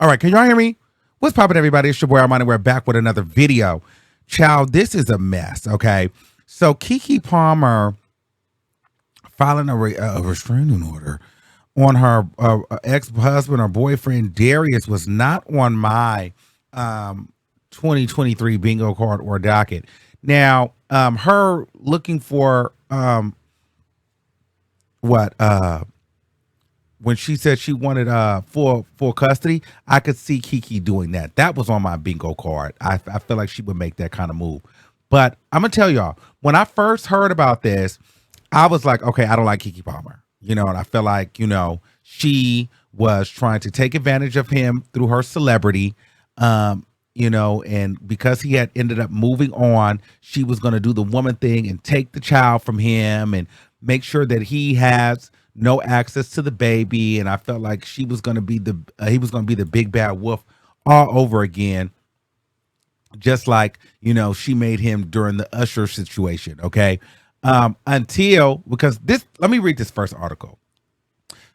All right, can y'all hear me? What's poppin', everybody? It's your boy Armon, and we're back with another video. Child, this is a mess, okay? So Keke Palmer filing a restraining order on her ex-husband or boyfriend Darius was not on my 2023 bingo card or docket. Now, her looking for when she said she wanted full custody, I could see Keke doing that. That was on my bingo card. I feel like she would make that kind of move. But I'm gonna tell y'all, when I first heard about this, I was like, okay, I don't like Keke Palmer. And I feel like, she was trying to take advantage of him through her celebrity. And because he had ended up moving on, she was gonna do the woman thing and take the child from him and make sure that he has no access to the baby. And I felt like he was going to be the big bad wolf all over again. Just like, she made him during the Usher situation. Okay. Because let me read this first article.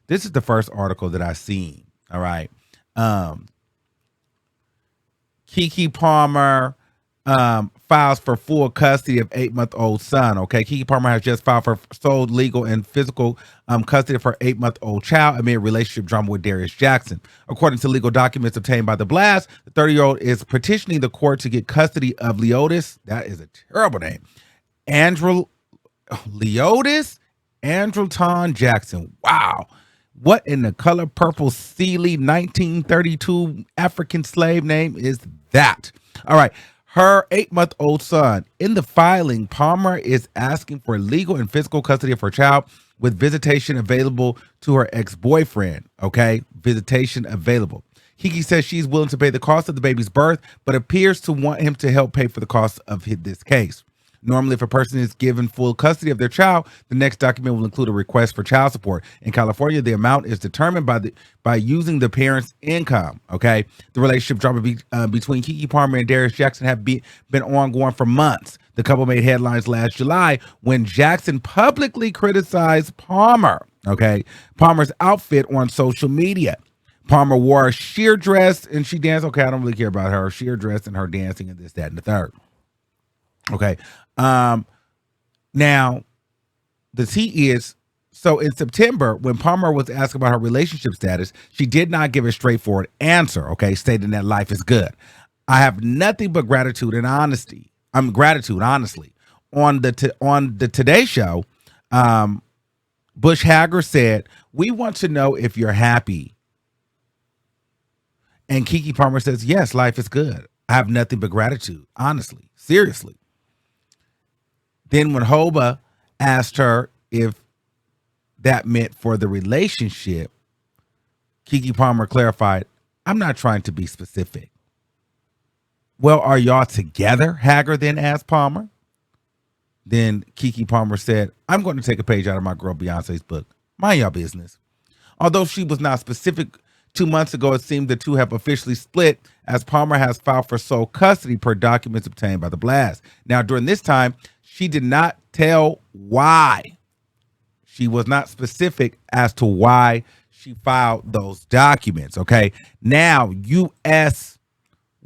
This is the first article that I seen. All right. Keke Palmer files for full custody of 8-month-old son. Okay, Keke Palmer has just filed for sole legal and physical custody of her 8-month-old child amid relationship drama with Darius Jackson. According to legal documents obtained by The Blast, the 30-year-old is petitioning the court to get custody of Leotis. That is a terrible name. Leotis Andrelton Jackson. Wow. What in the color purple Sealy 1932 African slave name is that? All right. Her 8-month-old son. In the filing, Palmer is asking for legal and physical custody of her child with visitation available to her ex-boyfriend. Okay, visitation available. Keke says she's willing to pay the cost of the baby's birth, but appears to want him to help pay for the cost of this case. Normally, if a person is given full custody of their child, the next document will include a request for child support. In California, the amount is determined by using the parent's income. Okay, the relationship drama between Keke Palmer and Darius Jackson have been ongoing for months. The couple made headlines last July when Jackson publicly criticized Palmer. Okay, Palmer's outfit on social media. Palmer wore a sheer dress and she danced. Okay, I don't really care about her sheer dress and her dancing and this, that, and the third. Okay. Now the tea is, so in September, when Palmer was asked about her relationship status, she did not give a straightforward answer, okay, stating that life is good. I have nothing but gratitude and honesty. Gratitude, honestly. On the Today Show, Bush Hager said, "We want to know if you're happy." And Keke Palmer says, "Yes, life is good. I have nothing but gratitude, honestly, seriously." Then when Hoba asked her if that meant for the relationship, Keke Palmer clarified, "I'm not trying to be specific." "Well, are y'all together?" Hager then asked Palmer. Then Keke Palmer said, "I'm going to take a page out of my girl Beyonce's book. Mind y'all business." Although she was not specific, 2 months ago, it seemed the two have officially split, as Palmer has filed for sole custody per documents obtained by The Blast. Now, during this time, she did not tell why. She was not specific as to why she filed those documents, okay? Now, U.S.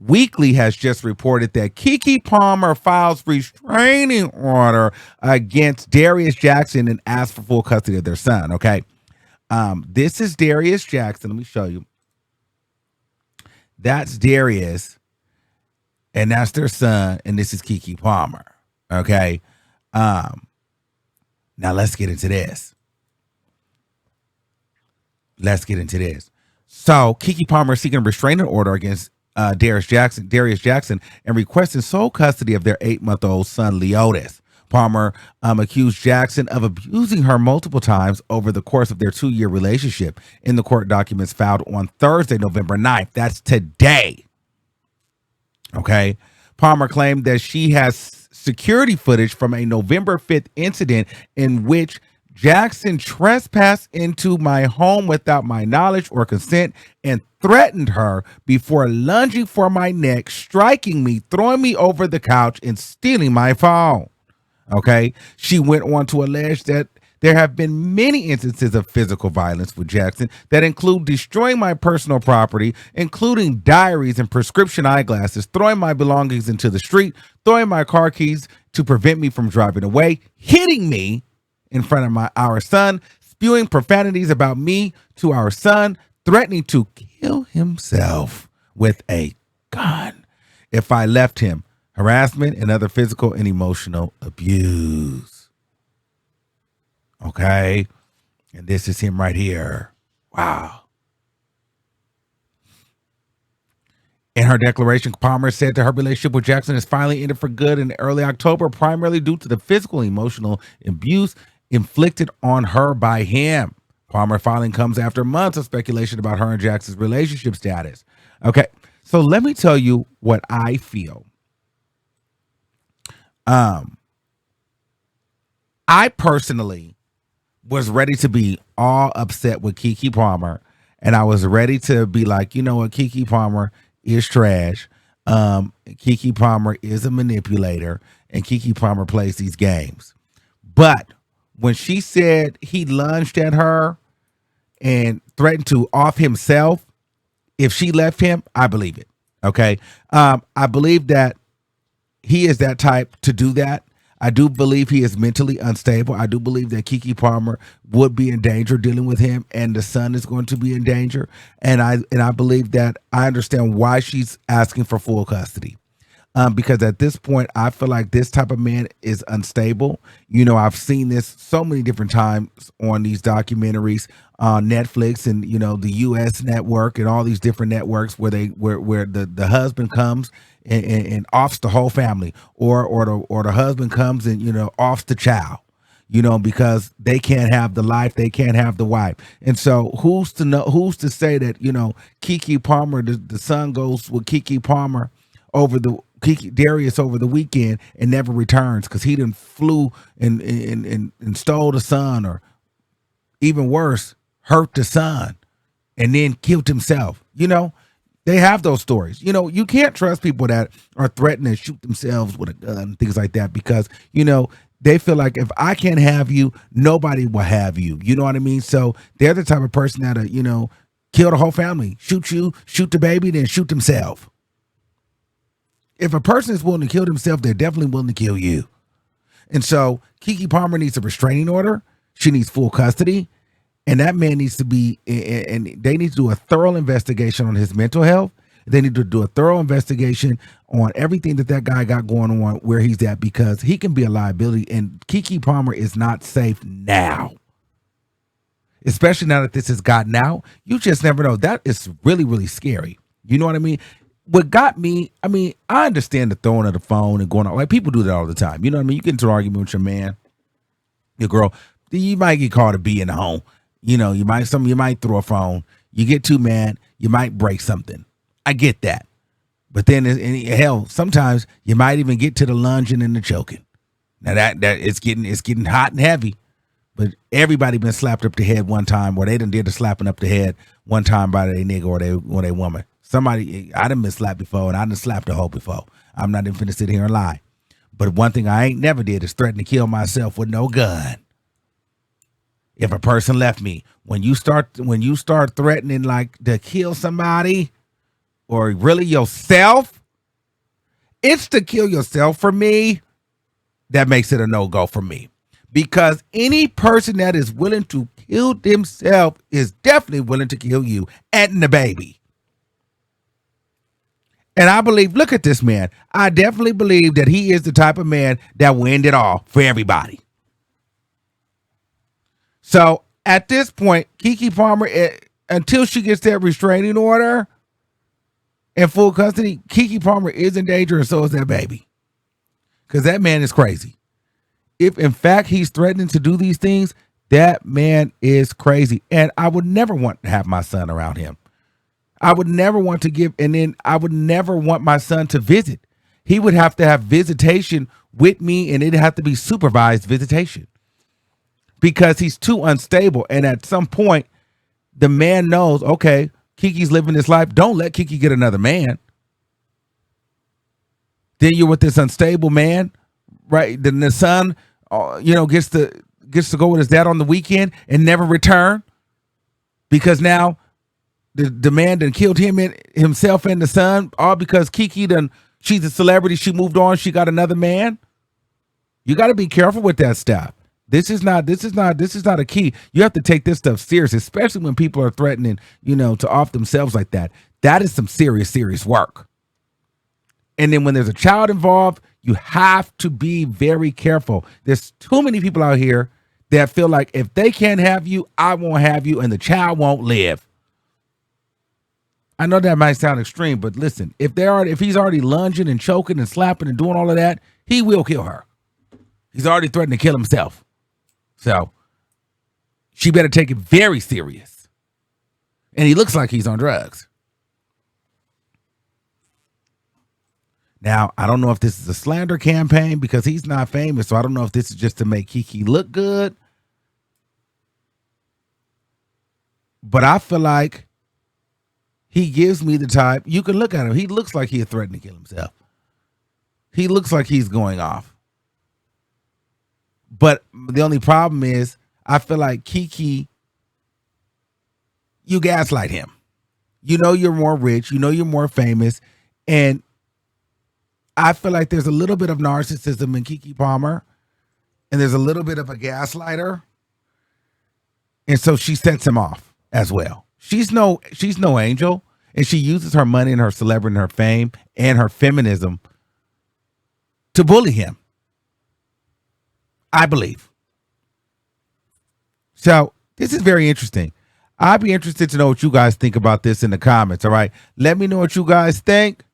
Weekly has just reported that Keke Palmer files restraining order against Darius Jackson and asks for full custody of their son, okay? This is Darius Jackson. Let me show you. That's Darius, and that's their son, and this is Keke Palmer. Okay. Now let's get into this. So Keke Palmer is seeking a restraining order against Darius Jackson, and requesting sole custody of their 8-month-old son, Leotis. Palmer accused Jackson of abusing her multiple times over the course of their 2-year relationship. In the court documents filed on Thursday, November 9th, that's today. Okay. Palmer claimed that she has security footage from a November 5th incident in which Jackson trespassed into my home without my knowledge or consent and threatened her before lunging for my neck, striking me, throwing me over the couch, and stealing my phone. Okay. She went on to allege that There have been many instances of physical violence with Jackson that include destroying my personal property, including diaries and prescription eyeglasses, throwing my belongings into the street, throwing my car keys to prevent me from driving away, hitting me in front of our son, spewing profanities about me to our son, threatening to kill himself with a gun if I left him, harassment and other physical and emotional abuse. Okay. And this is him right here. Wow. In her declaration, Palmer said that her relationship with Jackson has finally ended for good in early October, primarily due to the physical and emotional abuse inflicted on her by him. Palmer filing comes after months of speculation about her and Jackson's relationship status. Okay. So let me tell you what I feel. I personally was ready to be all upset with Keke Palmer, and I was ready to be like, you know what, Keke Palmer is trash. Keke Palmer is a manipulator, and Keke Palmer plays these games. But when she said he lunged at her and threatened to off himself if she left him, I believe it. Okay. I believe that he is that type to do that. I do believe he is mentally unstable. I do believe that Keke Palmer would be in danger dealing with him, and the son is going to be in danger. And I believe that I understand why she's asking for full custody. Because at this point, I feel like this type of man is unstable. You know, I've seen this so many different times on these documentaries on Netflix and, you know, the U.S. network and all these different networks where the husband comes and offs the whole family, or the husband comes and, you know, offs the child, you know, because they can't have the life, they can't have the wife. And so who's to say that, you know, Keke Palmer, the son goes with Keke Palmer over DARIUS over the weekend and never returns because he done flew and stole the son, or even worse, hurt the son and then killed himself. You know, they have those stories. You know, you can't trust people that are threatening to shoot themselves with a gun, things like that, because, you know, they feel like if I can't have you, nobody will have you. You know what I mean? So they're the type of person that, you know, kill the whole family, shoot you, shoot the baby, then shoot themselves. If a person is willing to kill themselves, they're definitely willing to kill you. And so Keke Palmer needs a restraining order. She needs full custody. And that man needs to be, and they need to do a thorough investigation on his mental health. They need to do a thorough investigation on everything that guy got going on, where he's at, because he can be a liability. And Keke Palmer is not safe now. Especially now that this has gotten out. You just never know. That is really, really scary. You know what I mean? What got me, I mean, I understand the throwing of the phone and going on. Like, people do that all the time. You know what I mean? You get into an argument with your man, your girl. You might get called a bee in the home. You know, you might throw a phone. You get too mad, you might break something. I get that. But then, hell, sometimes you might even get to the lunging and the choking. Now that it's getting hot and heavy. But everybody been slapped up the head one time, or they done did the slapping up the head one time by their nigga or they woman. Somebody, I done been slapped before, and I done slapped a hoe before. I'm not even finna sit here and lie. But one thing I ain't never did is threaten to kill myself with no gun. If a person left me, when you start threatening like to kill somebody, or really yourself, it's to kill yourself for me. That makes it a no-go for me. Because any person that is willing to kill themselves is definitely willing to kill you and the baby. And I believe, look at this man. I definitely believe that he is the type of man that will end it all for everybody. So at this point, Keke Palmer, until she gets that restraining order and full custody, Keke Palmer is in danger, and so is that baby. Because that man is crazy. If in fact he's threatening to do these things, that man is crazy. And I would never want to have my son around him. I would never want to give, and then I would never want my son to visit. He would have to have visitation with me, and it'd have to be supervised visitation, because he's too unstable. And at some point, the man knows, okay, Keke's living this life. Don't let Keke get another man. Then you're with this unstable man, right? Then the son, gets to gets to go with his dad on the weekend and never return because now the man done killed himself and the son, all because Keke she's a celebrity, she moved on, she got another man. You got to be careful with that stuff. This is not a key. You have to take this stuff serious, especially when people are threatening, to off themselves like that. That is some serious work. And then when there's a child involved, you have to be very careful. There's too many people out here that feel like if they can't have you, I won't have you, and the child won't live. I know that might sound extreme, but listen, if he's already lunging and choking and slapping and doing all of that, he will kill her. He's already threatened to kill himself. So she better take it very serious. And he looks like he's on drugs. Now, I don't know if this is a slander campaign because he's not famous, so I don't know if this is just to make Keke look good. But I feel like he gives me the type. You can look at him. He looks like he had threatened to kill himself. He looks like he's going off. But the only problem is I feel like Keke, you gaslight him. You're more rich. You're more famous. And I feel like there's a little bit of narcissism in Keke Palmer. And there's a little bit of a gaslighter. And so she sets him off as well. She's no angel. And she uses her money and her celebrity and her fame and her feminism to bully him, I believe. So this is very interesting. I'd be interested to know what you guys think about this in the comments. All right. Let me know what you guys think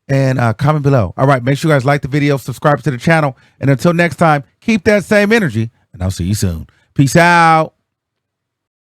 and comment below. All right. Make sure you guys like the video, subscribe to the channel. And until next time, keep that same energy. And I'll see you soon. Peace out.